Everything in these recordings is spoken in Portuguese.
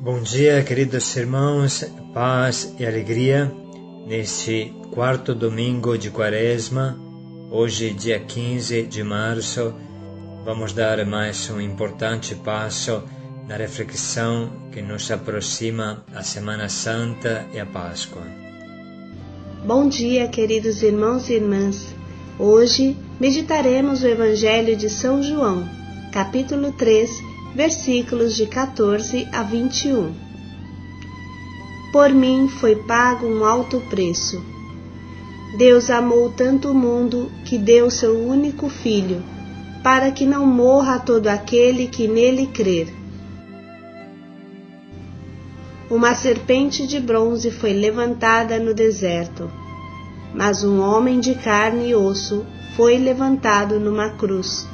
Bom dia, queridos irmãos, paz e alegria neste quarto domingo de Quaresma. Hoje, dia 15 de março, vamos dar mais um importante passo na reflexão que nos aproxima a Semana Santa e a Páscoa. Bom dia, queridos irmãos e irmãs. Hoje meditaremos o Evangelho de São João, capítulo 3, versículos de 14 a 21. Por mim foi pago um alto preço. Deus amou tanto o mundo que deu seu único Filho, para que não morra todo aquele que nele crer. Uma serpente de bronze foi levantada no deserto, mas um homem de carne e osso foi levantado numa cruz,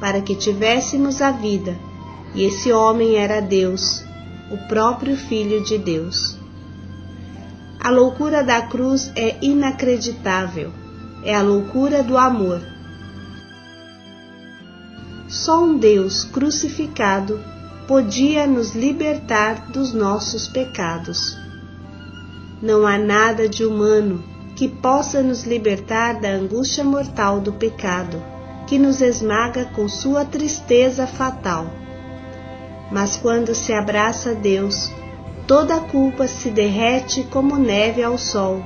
para que tivéssemos a vida. E esse homem era Deus, o próprio Filho de Deus. A loucura da cruz é inacreditável, é a loucura do amor. Só um Deus crucificado podia nos libertar dos nossos pecados. Não há nada de humano que possa nos libertar da angústia mortal do pecado, que nos esmaga com sua tristeza fatal. Mas quando se abraça a Deus, toda a culpa se derrete como neve ao sol,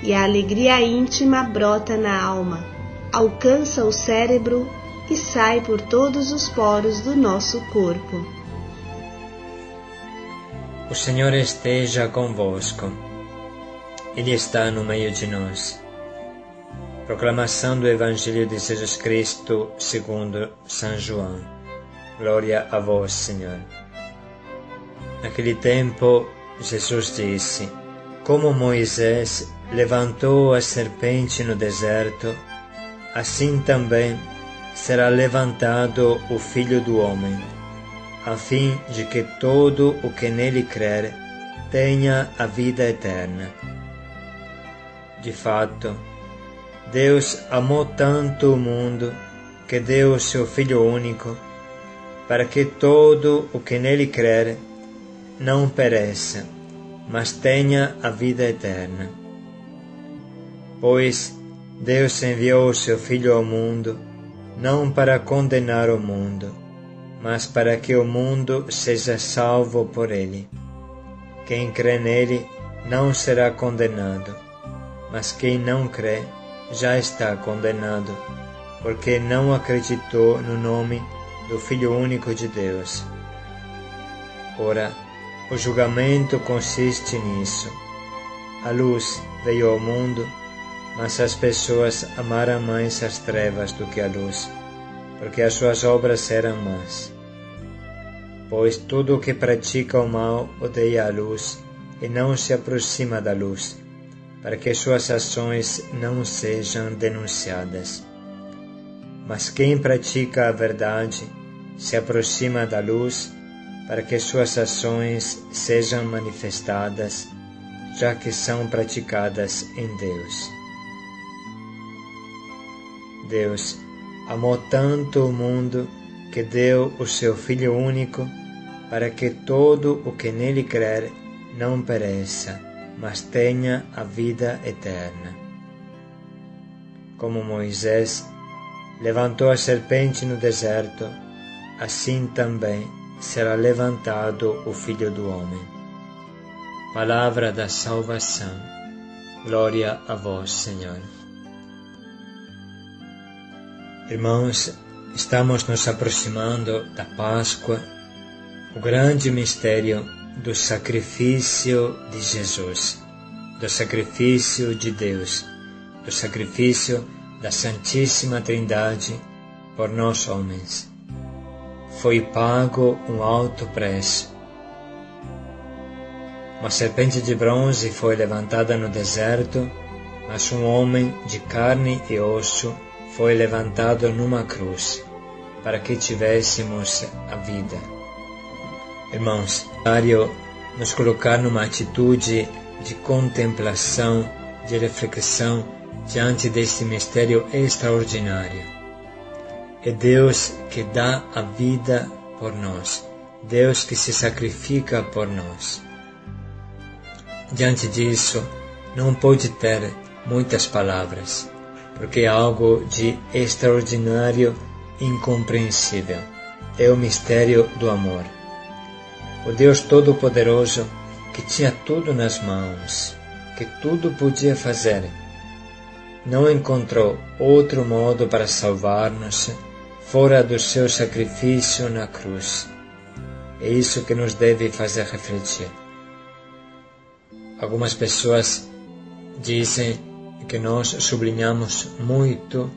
e a alegria íntima brota na alma, alcança o cérebro e sai por todos os poros do nosso corpo. O Senhor esteja convosco. Ele está no meio de nós. Proclamação do Evangelho de Jesus Cristo segundo São João. Glória a vós, Senhor. Naquele tempo, Jesus disse: Como Moisés levantou a serpente no deserto, assim também será levantado o Filho do Homem, a fim de que todo o que nele crer tenha a vida eterna. De fato, Deus amou tanto o mundo que deu o seu Filho único, para que todo o que nele crer não pereça, mas tenha a vida eterna. Pois Deus enviou o seu Filho ao mundo, não para condenar o mundo, mas para que o mundo seja salvo por ele. Quem crê nele não será condenado, mas quem não crê já está condenado, porque não acreditou no nome do Filho único de Deus. Ora, o julgamento consiste nisso. A luz veio ao mundo, mas as pessoas amaram mais as trevas do que a luz, porque as suas obras eram más. Pois todo o que pratica o mal odeia a luz e não se aproxima da luz, para que suas ações não sejam denunciadas. Mas quem pratica a verdade se aproxima da luz, para que suas ações sejam manifestadas, já que são praticadas em Deus. Deus amou tanto o mundo que deu o seu Filho único, para que todo o que nele crer não pereça, mas tenha a vida eterna. Como Moisés levantou a serpente no deserto, assim também será levantado o Filho do Homem. Palavra da salvação. Glória a vós, Senhor. Irmãos, estamos nos aproximando da Páscoa, o grande mistério do sacrifício de Jesus, do sacrifício de Deus, do sacrifício da Santíssima Trindade por nós homens. Foi pago um alto preço. Uma serpente de bronze foi levantada no deserto, mas um homem de carne e osso foi levantado numa cruz, para que tivéssemos a vida. Irmãos, é necessário nos colocar numa atitude de contemplação, de reflexão diante deste mistério extraordinário. É Deus que dá a vida por nós. Deus que se sacrifica por nós. Diante disso, não pode ter muitas palavras, porque é algo de extraordinário, incompreensível. É o mistério do amor. O Deus Todo-Poderoso, que tinha tudo nas mãos, que tudo podia fazer, não encontrou outro modo para salvar-nos fora do seu sacrifício na cruz. É isso que nos deve fazer refletir. Algumas pessoas dizem que nós sublinhamos muito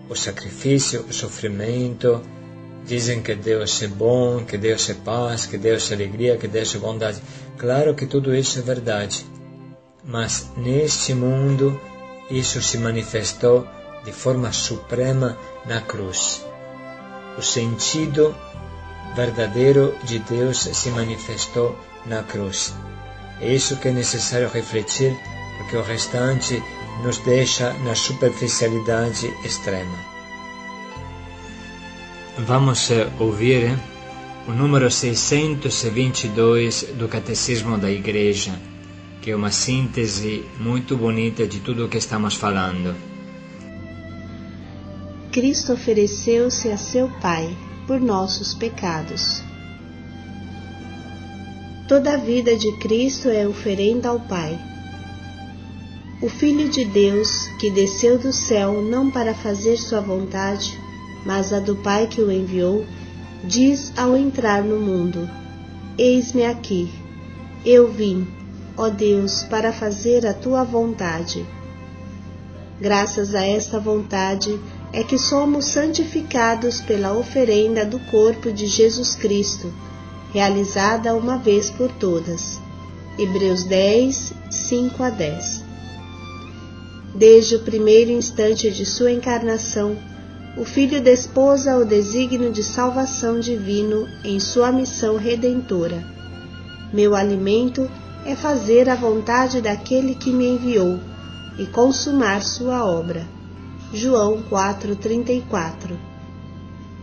o sacrifício, o sofrimento, dizem que Deus é bom, que Deus é paz, que Deus é alegria, que Deus é bondade. Claro que tudo isso é verdade, mas neste mundo isso se manifestou de forma suprema na cruz. O sentido verdadeiro de Deus se manifestou na cruz. É isso que é necessário refletir, porque o restante nos deixa na superficialidade extrema. Vamos ouvir o número 622 do Catecismo da Igreja, que é uma síntese muito bonita de tudo o que estamos falando. Cristo ofereceu-se a seu Pai por nossos pecados. Toda a vida de Cristo é oferenda ao Pai. O Filho de Deus, que desceu do céu não para fazer sua vontade, mas a do Pai que o enviou, diz ao entrar no mundo: Eis-me aqui, eu vim, ó Deus, para fazer a tua vontade. Graças a esta vontade é que somos santificados pela oferenda do corpo de Jesus Cristo, realizada uma vez por todas. Hebreus 10, 5-10. Desde o primeiro instante de sua encarnação, o Filho desposa o desígnio de salvação divino em sua missão redentora. Meu alimento é fazer a vontade daquele que me enviou e consumar sua obra. João 4,34.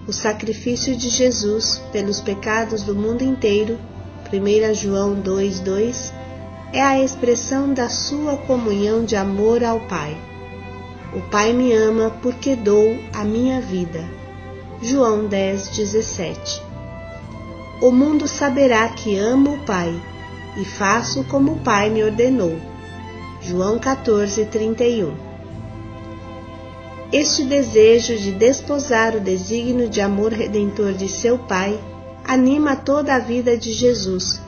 O sacrifício de Jesus pelos pecados do mundo inteiro, 1 João 2,2, é a expressão da sua comunhão de amor ao Pai. O Pai me ama porque dou a minha vida. João 10,17. O mundo saberá que amo o Pai e faço como o Pai me ordenou. João 14,31. Este desejo de desposar o desígnio de amor redentor de seu Pai anima toda a vida de Jesus,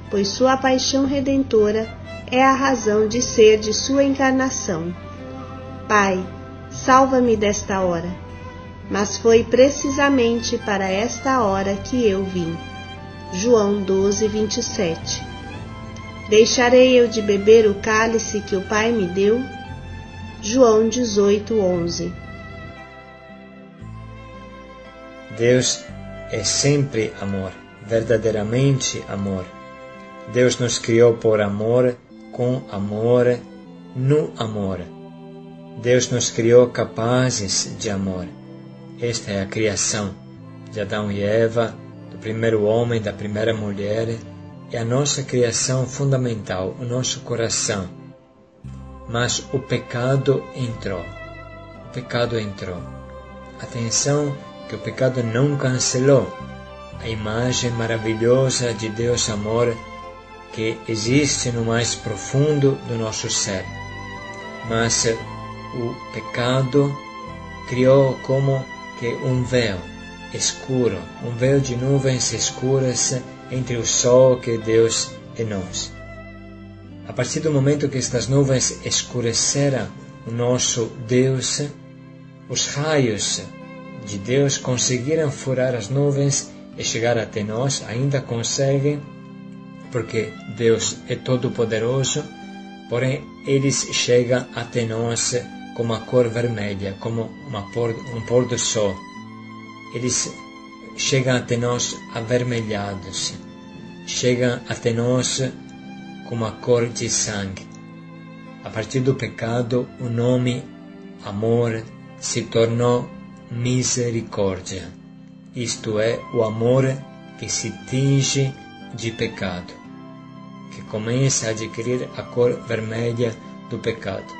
pois sua paixão redentora é a razão de ser de sua encarnação. Pai, salva-me desta hora. Mas foi precisamente para esta hora que eu vim. João 12:27. Deixarei eu de beber o cálice que o Pai me deu? João 18:11. Deus é sempre amor, verdadeiramente amor. Deus nos criou por amor, com amor, no amor. Deus nos criou capazes de amor. Esta é a criação de Adão e Eva, do primeiro homem, da primeira mulher. É a nossa criação fundamental, o nosso coração. Mas o pecado entrou. O pecado entrou. Atenção que o pecado não cancelou a imagem maravilhosa de Deus amor que existe no mais profundo do nosso ser. Mas o pecado criou como que um véu escuro, um véu de nuvens escuras entre o sol que é Deus e nós. A partir do momento que estas nuvens escureceram o nosso Deus, os raios de Deus conseguiram furar as nuvens e chegar até nós, ainda conseguem, porque Deus é todo-poderoso, porém eles chegam até nós como a cor vermelha, como um pôr do sol. Eles chegam até nós avermelhados, chegam até nós como a cor de sangue. A partir do pecado, o nome amor se tornou misericórdia. Isto é, o amor que se tinge de pecado, que começa a adquirir a cor vermelha do pecado.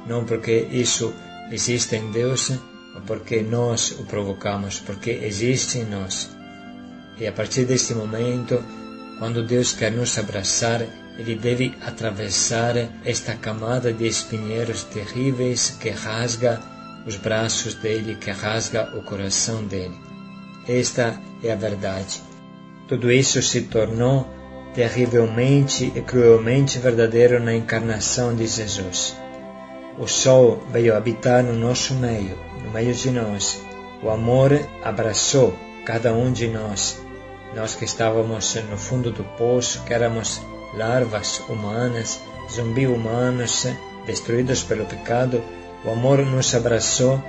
Não porque isso existe em Deus, mas porque nós o provocamos, porque existe em nós. E a partir deste momento, quando Deus quer nos abraçar, Ele deve atravessar esta camada de espinheiros terríveis que rasga os braços dele, que rasga o coração dele. Esta é a verdade. Tudo isso se tornou terrivelmente e cruelmente verdadeiro na encarnação de Jesus. O sol veio habitar no nosso meio, no meio de nós. O amor abraçou cada um de nós. Nós que estávamos no fundo do poço, que éramos larvas humanas, zumbis humanos, destruídos pelo pecado, o amor nos abraçou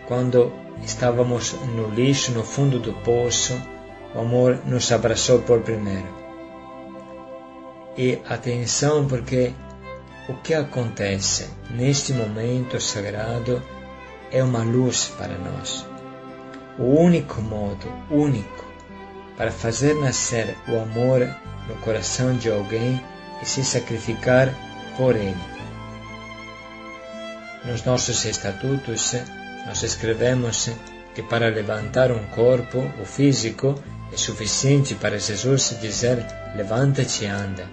quando estávamos no lixo, no fundo do poço. O amor nos abraçou por primeiro. E atenção, porque o que acontece neste momento sagrado é uma luz para nós. O único modo, para fazer nascer o amor no coração de alguém é se sacrificar por ele. Nos nossos estatutos, nós escrevemos que para levantar um corpo, o físico, é suficiente para Jesus dizer: levanta-te e anda.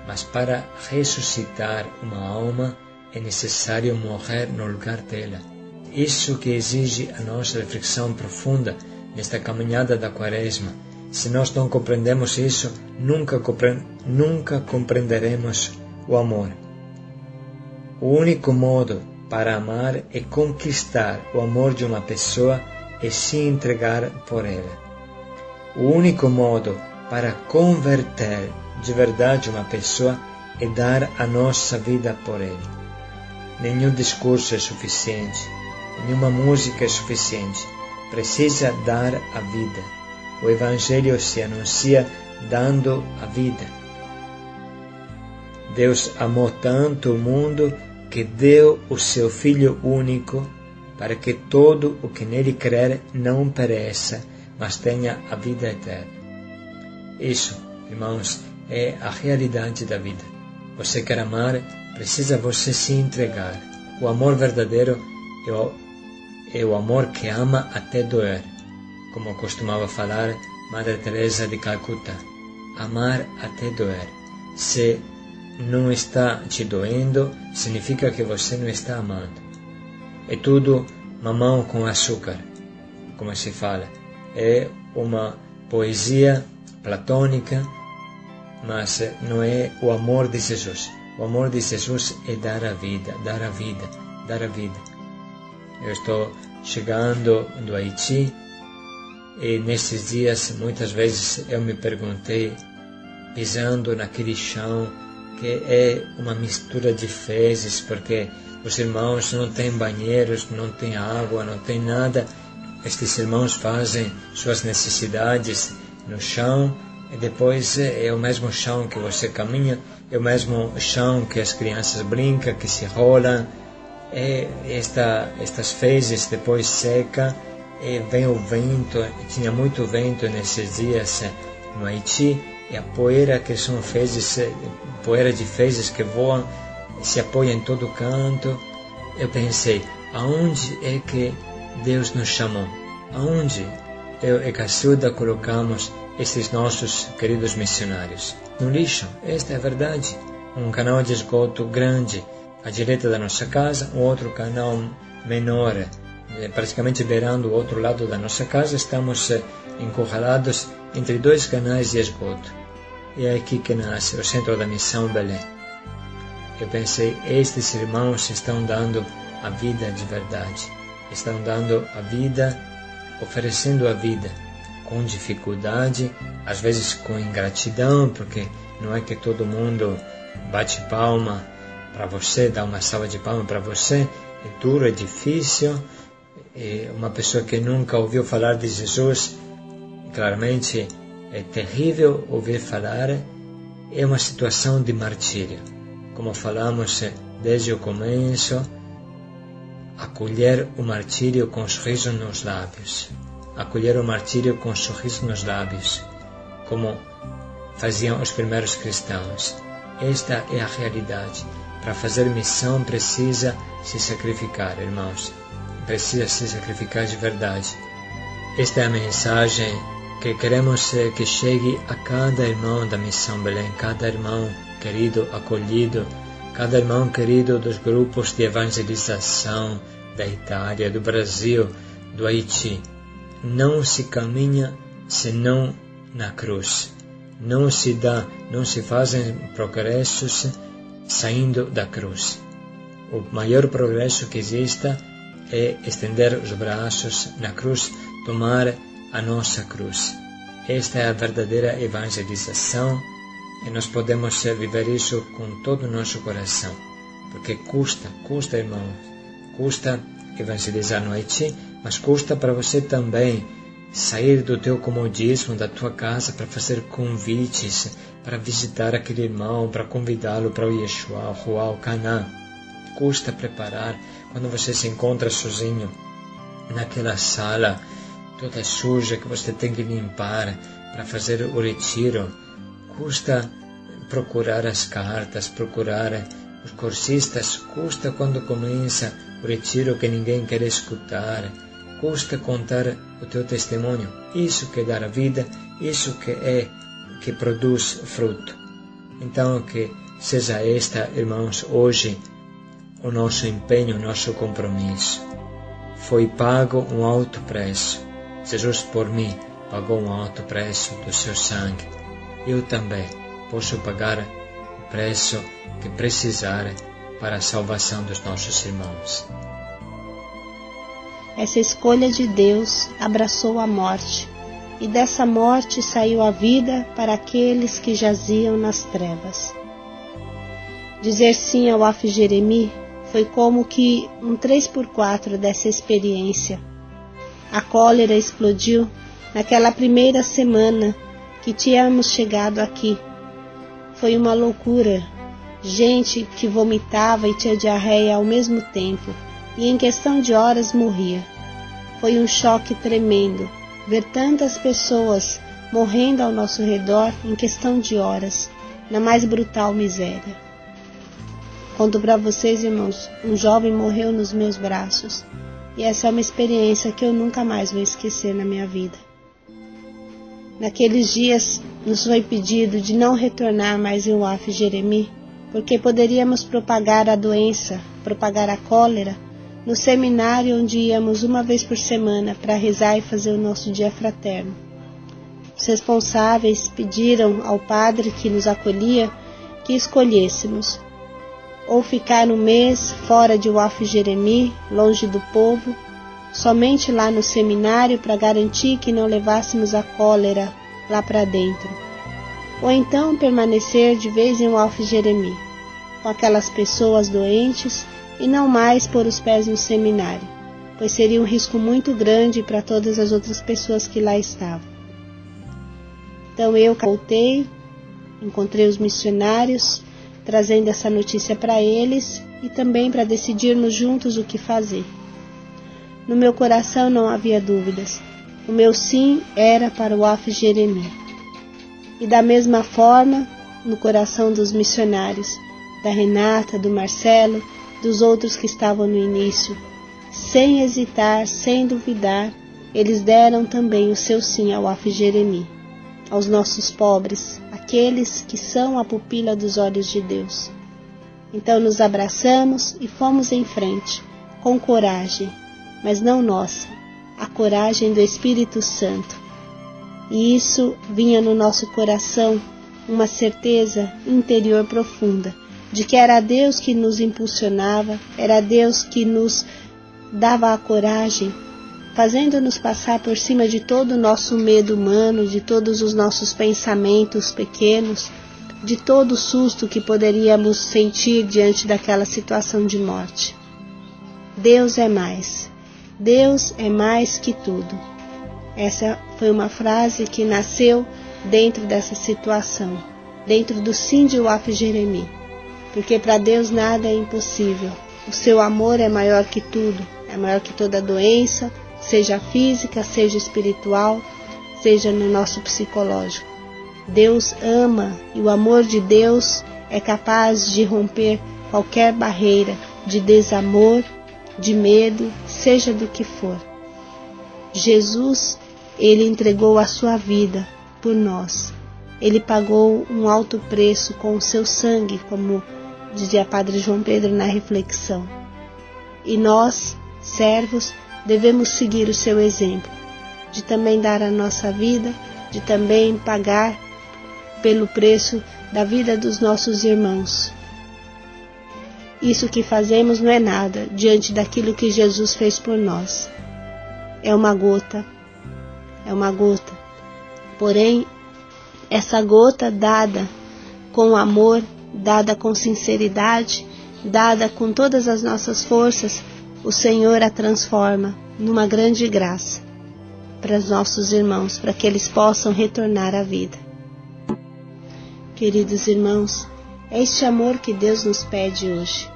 Mas para ressuscitar uma alma é necessário morrer no lugar dela. Isso que exige a nossa reflexão profunda nesta caminhada da Quaresma. Se nós não compreendemos isso, nunca compreenderemos o amor. O único modo para amar é conquistar o amor de uma pessoa e se entregar por ela. O único modo para converter de verdade uma pessoa é dar a nossa vida por ele. Nenhum discurso é suficiente, nenhuma música é suficiente. Precisa dar a vida. O Evangelho se anuncia dando a vida. Deus amou tanto o mundo que deu o seu Filho único para que todo o que nele crer não pereça, mas tenha a vida eterna. Isso, irmãos, é a realidade da vida. Você quer amar, precisa você se entregar. O amor verdadeiro é o amor que ama até doer, como costumava falar Madre Teresa de Calcutá. Amar até doer. Se não está te doendo, significa que você não está amando. É tudo mamão com açúcar, como se fala. É uma poesia platônica, mas não é o amor de Jesus. O amor de Jesus é dar a vida, dar a vida, dar a vida. Eu estou chegando do Haiti e nesses dias muitas vezes eu me perguntei, pisando naquele chão que é uma mistura de fezes, porque os irmãos não têm banheiros, não têm água, não têm nada. Estes irmãos fazem suas necessidades no chão e depois é o mesmo chão que você caminha, é o mesmo chão que as crianças brincam, que se rolam. Estas fezes depois seca e vem o vento. Tinha muito vento nesses dias no Haiti, e a poeira, que são fezes, poeira de fezes que voam, se apoia em todo canto. Eu pensei, aonde é que Deus nos chamou? Aonde eu e Cacilda colocamos esses nossos queridos missionários? No lixo. Esta é a verdade. Um canal de esgoto grande à direita da nossa casa, um outro canal menor, praticamente beirando o outro lado da nossa casa. Estamos encurralados entre dois canais de esgoto. E é aqui que nasce o Centro da Missão Belém. Eu pensei, estes irmãos estão dando a vida de verdade. Estão dando a vida, oferecendo a vida, com dificuldade, às vezes com ingratidão, porque não é que todo mundo bate palma para você, dá uma salva de palmas para você. É duro, é difícil. E uma pessoa que nunca ouviu falar de Jesus, claramente é terrível ouvir falar. É uma situação de martírio. Como falamos desde o começo, acolher o martírio com sorriso nos lábios. acolher o martírio com um sorriso nos lábios, como faziam os primeiros cristãos. Esta é a realidade. Para fazer missão precisa se sacrificar, irmãos. Precisa se sacrificar de verdade. Esta é a mensagem que queremos que chegue a cada irmão da Missão Belém, cada irmão querido, acolhido, cada irmão querido dos grupos de evangelização da Itália, do Brasil, do Haiti. Não se caminha senão na cruz. Não se fazem progressos saindo da cruz. O maior progresso que exista é estender os braços na cruz, tomar a nossa cruz. Esta é a verdadeira evangelização e nós podemos viver isso com todo o nosso coração. Porque custa, irmãos, custa evangelizar no Haiti, mas custa para você também sair do teu comodismo, da tua casa, para fazer convites, para visitar aquele irmão, para convidá-lo para o Yeshua, o Ruá, o Caná. Custa preparar quando você se encontra sozinho naquela sala toda suja que você tem que limpar para fazer o retiro. Custa procurar as cartas, procurar os cursistas. Custa quando começa o retiro que ninguém quer escutar. Custa contar o teu testemunho. Isso que dá a vida, isso que produz fruto. Então que seja esta, irmãos, hoje o nosso empenho, o nosso compromisso. Foi pago um alto preço. Jesus por mim pagou um alto preço do seu sangue. Eu também posso pagar o preço que precisar para a salvação dos nossos irmãos. Essa escolha de Deus abraçou a morte, e dessa morte saiu a vida para aqueles que jaziam nas trevas. Dizer sim ao Af Jeremi foi como que um 3x4 dessa experiência. A cólera explodiu naquela primeira semana que tínhamos chegado aqui. Foi uma loucura, gente que vomitava e tinha diarreia ao mesmo tempo, e em questão de horas morria. Foi um choque tremendo, ver tantas pessoas morrendo ao nosso redor em questão de horas, na mais brutal miséria. Conto para vocês, irmãos, um jovem morreu nos meus braços, e essa é uma experiência que eu nunca mais vou esquecer na minha vida. Naqueles dias nos foi pedido de não retornar mais em Af Jeremi, porque poderíamos propagar a doença, propagar a cólera, no seminário onde íamos uma vez por semana para rezar e fazer o nosso dia fraterno. Os responsáveis pediram ao padre que nos acolhia que escolhêssemos ou ficar um mês fora de Af Jeremi, longe do povo, somente lá no seminário para garantir que não levássemos a cólera lá para dentro, ou então permanecer de vez em Af Jeremi, com aquelas pessoas doentes, e não mais pôr os pés no seminário, pois seria um risco muito grande para todas as outras pessoas que lá estavam. Então eu voltei, encontrei os missionários, trazendo essa notícia para eles e também para decidirmos juntos o que fazer. No meu coração não havia dúvidas. O meu sim era para o Af Jeremi. E da mesma forma, no coração dos missionários, da Renata, do Marcelo, dos outros que estavam no início, sem hesitar, sem duvidar, eles deram também o seu sim ao Af Jeremi, aos nossos pobres, aqueles que são a pupila dos olhos de Deus. Então nos abraçamos e fomos em frente, com coragem, mas não nossa, a coragem do Espírito Santo. E isso vinha no nosso coração, uma certeza interior profunda, de que era Deus que nos impulsionava, era Deus que nos dava a coragem, fazendo-nos passar por cima de todo o nosso medo humano, de todos os nossos pensamentos pequenos, de todo o susto que poderíamos sentir diante daquela situação de morte. Deus é mais. Deus é mais que tudo. Essa foi uma frase que nasceu dentro dessa situação, dentro do sim de Af Jeremi. Porque para Deus nada é impossível. O seu amor é maior que tudo, é maior que toda doença, seja física, seja espiritual, seja no nosso psicológico. Deus ama e o amor de Deus é capaz de romper qualquer barreira de desamor, de medo, seja do que for. Jesus, Ele entregou a sua vida por nós. Ele pagou um alto preço com o seu sangue, como dizia Padre João Pedro na reflexão. E nós, servos, devemos seguir o seu exemplo, de também dar a nossa vida, de também pagar pelo preço da vida dos nossos irmãos. Isso que fazemos não é nada diante daquilo que Jesus fez por nós. É uma gota. Porém, essa gota dada com amor, dada com sinceridade, dada com todas as nossas forças, o Senhor a transforma numa grande graça para os nossos irmãos, para que eles possam retornar à vida. Queridos irmãos, é este amor que Deus nos pede hoje.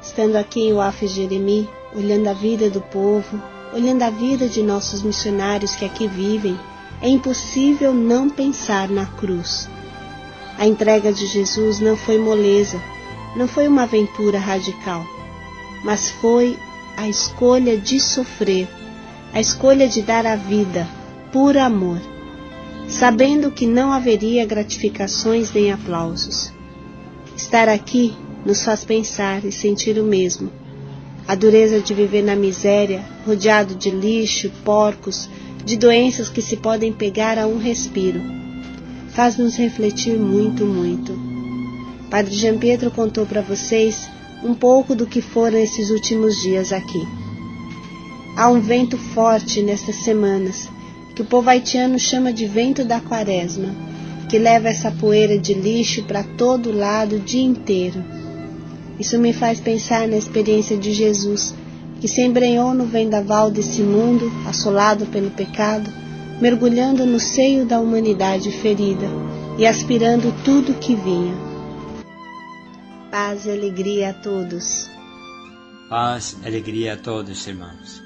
Estando aqui em Waf Jeremi, olhando a vida do povo, olhando a vida de nossos missionários que aqui vivem, é impossível não pensar na cruz. A entrega de Jesus não foi moleza, não foi uma aventura radical, mas foi a escolha de sofrer, a escolha de dar a vida por amor, sabendo que não haveria gratificações nem aplausos. Estar aqui nos faz pensar e sentir o mesmo. A dureza de viver na miséria, rodeado de lixo, porcos, de doenças que se podem pegar a um respiro, faz-nos refletir muito, muito. Padre Jean Pietro contou para vocês um pouco do que foram esses últimos dias aqui. Há um vento forte nestas semanas, que o povo haitiano chama de vento da quaresma, que leva essa poeira de lixo para todo lado o dia inteiro. Isso me faz pensar na experiência de Jesus, que se embrenhou no vendaval desse mundo, assolado pelo pecado, mergulhando no seio da humanidade ferida e aspirando tudo que vinha. Paz e alegria a todos. Paz e alegria a todos, irmãos.